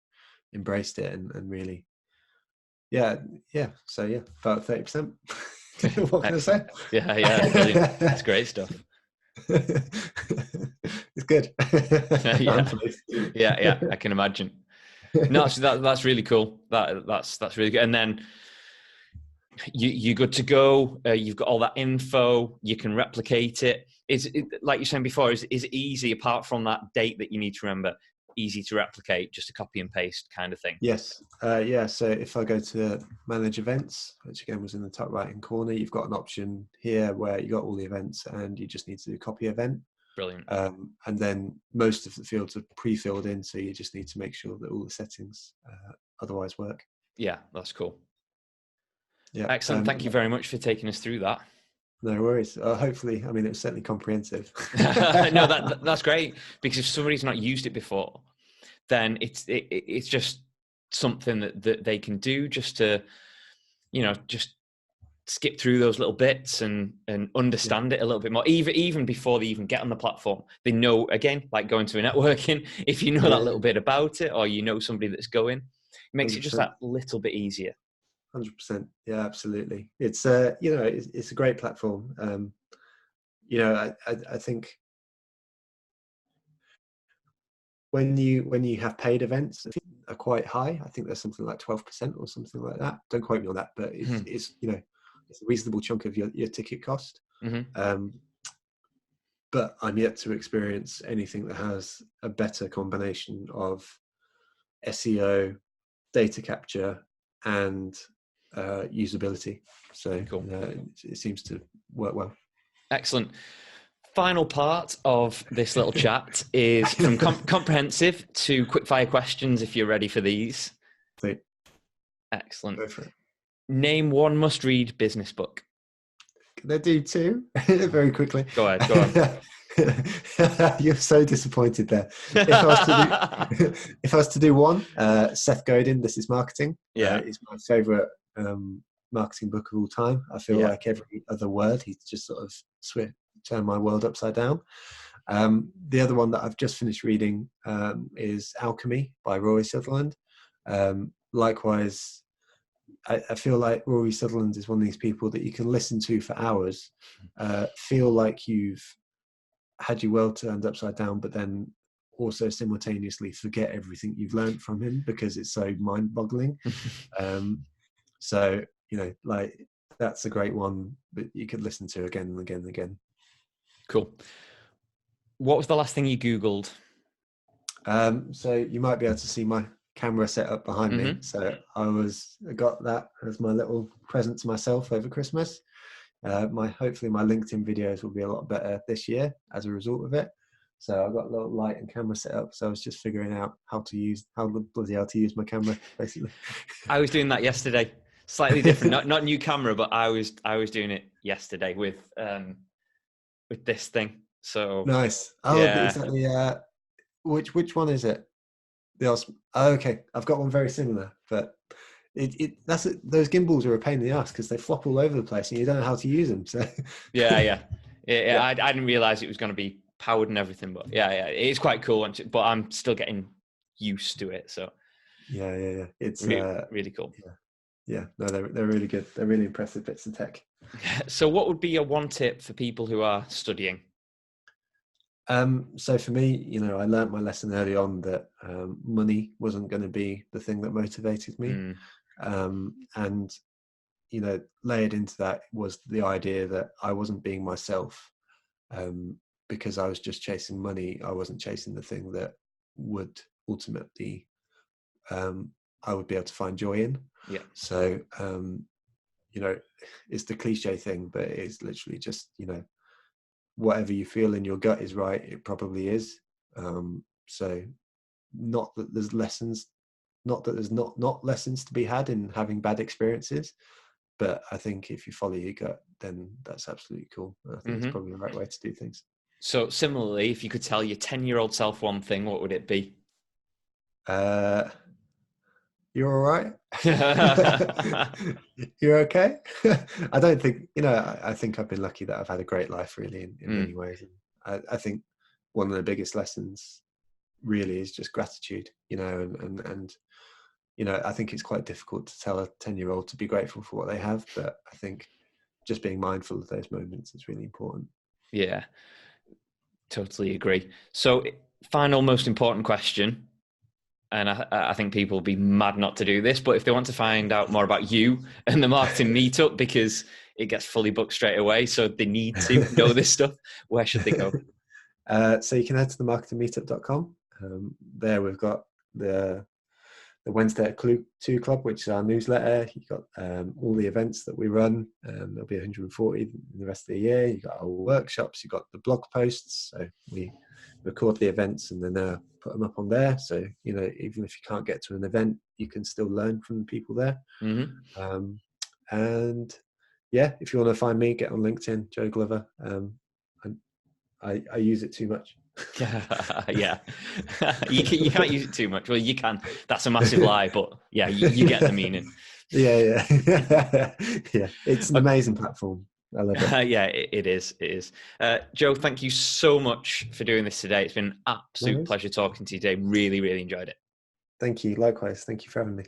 embraced it and really so about 30%. What can I say? Brilliant. That's great stuff. It's good. I can imagine. No, so that's really cool. That's really good. And then you're good to go. You've got all that info. You can replicate it. Is it, like you were saying before, is it easy, apart from that date that you need to remember, easy to replicate, just a copy and paste kind of thing? Yes. So if I go to manage events, which again was in the top right hand corner, you've got an option here where you got all the events and you just need to do copy event. Brilliant. And then most of the fields are pre-filled in, so you just need to make sure that all the settings otherwise work. Yeah, that's cool. Yeah. Excellent. Thank you very much for taking us through that. No worries. Hopefully, I mean, it was certainly comprehensive. No, that's great, because if somebody's not used it before, then it's just something that they can do just to, just skip through those little bits and understand it a little bit more. Even before they even get on the platform, they know, again, like going to a networking, if you know that little bit about it, or somebody that's going, It makes it just 100%. that little bit easier. 100%. Yeah, absolutely. It's it's a great platform. I think when you have paid events are quite high. I think there's something like 12% or something like that. Don't quote me on that, but it's Mm-hmm. it's a reasonable chunk of your ticket cost. Mm-hmm. Um, but I'm yet to experience anything that has a better combination of SEO, data capture, and usability. So Cool. it seems to work well. Excellent. Final part of this little chat is from comprehensive to quickfire questions, if you're ready for these. So Excellent. go for it. Name one must-read business book. Can I do two very quickly? Go ahead. You're so disappointed there. If I was to do one, Seth Godin, This Is Marketing, Yeah. is my favorite marketing book of all time. I feel like every other word, he's just sort of turned my world upside down. The other one that I've just finished reading is Alchemy by Rory Sutherland. Likewise, I feel like Rory Sutherland is one of these people that you can listen to for hours, feel like you've had your world turned upside down, but then also simultaneously forget everything you've learned from him because it's so mind-boggling. So like that's a great one that you could listen to again and again and again. Cool. What was the last thing you Googled? So you might be able to see my camera set up behind me. So I got that as my little present to myself over Christmas. Hopefully my LinkedIn videos will be a lot better this year as a result of it. So I've got a little light and camera set up. So I was just figuring out how to use my camera, basically. I was doing that yesterday. Slightly different, not new camera, but I was doing it yesterday with this thing. So nice. Oh, yeah. exactly. Which one is it? Okay, I've got one very similar, but those gimbals are a pain in the ass because they flop all over the place and you don't know how to use them. So yeah. I didn't realize it was going to be powered and everything, but yeah, it's quite cool. But I'm still getting used to it. So yeah, it's really cool. Yeah. No, they're really good. They're really impressive bits of tech. So what would be your one tip for people who are studying? So for me, I learned my lesson early on that money wasn't going to be the thing that motivated me. And layered into that was the idea that I wasn't being myself because I was just chasing money. I wasn't chasing the thing that would ultimately I would be able to find joy in. Yeah. So it's the cliche thing, but it's literally just whatever you feel in your gut is right. It probably is. So not that there's lessons, not that there's not lessons to be had in having bad experiences. But I think if you follow your gut, then that's absolutely cool. I think it's probably the right way to do things. So similarly, if you could tell your 10-year-old self one thing, what would it be? You're all right. You're okay. I don't think, I think I've been lucky that I've had a great life really in many ways. And I think one of the biggest lessons really is just gratitude, and I think it's quite difficult to tell a 10-year-old to be grateful for what they have, but I think just being mindful of those moments is really important. Yeah, totally agree. So final most important question, and I think people will be mad not to do this, but if they want to find out more about you and the Marketing Meetup, because it gets fully booked straight away, so they need to know this stuff, where should they go? So you can head to the marketingmeetup.com. There we've got the Wednesday at 2 Club, which is our newsletter. You've got all the events that we run. There'll be 140 in the rest of the year. You've got our workshops. You've got the blog posts. So we record the events and then put them up on there. So, even if you can't get to an event, you can still learn from the people there. And yeah, if you want to find me, get on LinkedIn, Joe Glover. I use it too much. Yeah. You can't use it too much. Well, you can. That's a massive lie, but yeah, you get the meaning. Yeah. Yeah, it's an amazing platform. I love it. Yeah, it is. Joe, thank you so much for doing this today. It's been an absolute pleasure talking to you today. Really, really enjoyed it. Thank you. Likewise. Thank you for having me.